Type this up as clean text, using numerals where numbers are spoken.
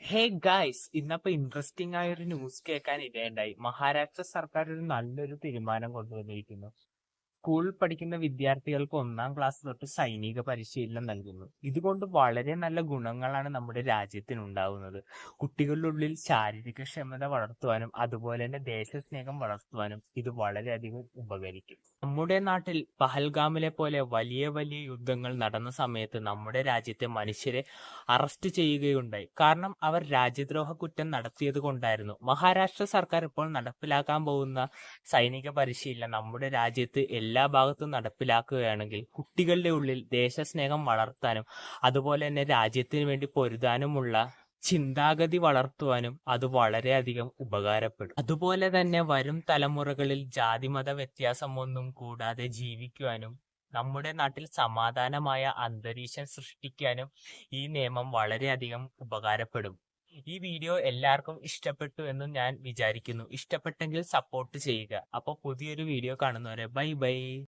Hey guys, ഇന്നപ്പോ interesting ആയ ഒരു ന്യൂസ് കേൾക്കാൻ ഇടയുണ്ടായി. മഹാരാഷ്ട്ര സർക്കാർ ഒരു നല്ലൊരു തീരുമാനം കൊണ്ടുവന്നിരിക്കുന്നു. സ്കൂളിൽ പഠിക്കുന്ന വിദ്യാർത്ഥികൾക്ക് 1-ാം ക്ലാസ് തൊട്ട് സൈനിക പരിശീലനം നൽകുന്നു. ഇതുകൊണ്ട് വളരെ നല്ല ഗുണങ്ങളാണ് നമ്മുടെ രാജ്യത്തിന് ഉണ്ടാവുന്നത്. കുട്ടികളുടെ ഉള്ളിൽ ശാരീരിക ക്ഷമത വളർത്തുവാനും അതുപോലെ തന്നെ ദേശസ്നേഹം വളർത്തുവാനും ഇത് വളരെയധികം ഉപകരിക്കും. നമ്മുടെ നാട്ടിൽ പഹൽഗാമിലെ പോലെ വലിയ വലിയ യുദ്ധങ്ങൾ നടന്ന സമയത്ത് നമ്മുടെ രാജ്യത്തെ മനുഷ്യരെ അറസ്റ്റ് ചെയ്യുകയുണ്ടായി. കാരണം അവർ രാജ്യദ്രോഹ കുറ്റം നടത്തിയത് കൊണ്ടായിരുന്നു. മഹാരാഷ്ട്ര സർക്കാർ ഇപ്പോൾ നടപ്പിലാക്കാൻ പോകുന്ന സൈനിക പരിശീലനം നമ്മുടെ രാജ്യത്ത് എല്ലാ ഭാഗത്തും നടപ്പിലാക്കുകയാണെങ്കിൽ കുട്ടികളുടെ ഉള്ളിൽ ദേശസ്നേഹം വളർത്താനും അതുപോലെ തന്നെ രാജ്യത്തിന് വേണ്ടി പൊരുതാനുമുള്ള ചിന്താഗതി വളർത്തുവാനും അത് വളരെയധികം ഉപകാരപ്പെടും. അതുപോലെ തന്നെ വരും തലമുറകളിൽ ജാതിമത വ്യത്യാസമൊന്നും കൂടാതെ ജീവിക്കുവാനും നമ്മുടെ നാട്ടിൽ സമാധാനമായ അന്തരീക്ഷം സൃഷ്ടിക്കാനും ഈ നിയമം വളരെയധികം ഉപകാരപ്പെടും. ഈ വീഡിയോ എല്ലാവർക്കും ഇഷ്ടപ്പെട്ടു എന്ന് ഞാൻ വിചാരിക്കുന്നു. ഇഷ്ടപ്പെട്ടെങ്കിൽ സപ്പോർട്ട് ചെയ്യുക. അപ്പോൾ പുതിയൊരു വീഡിയോ കാണുന്നവരെ ബൈ ബൈ.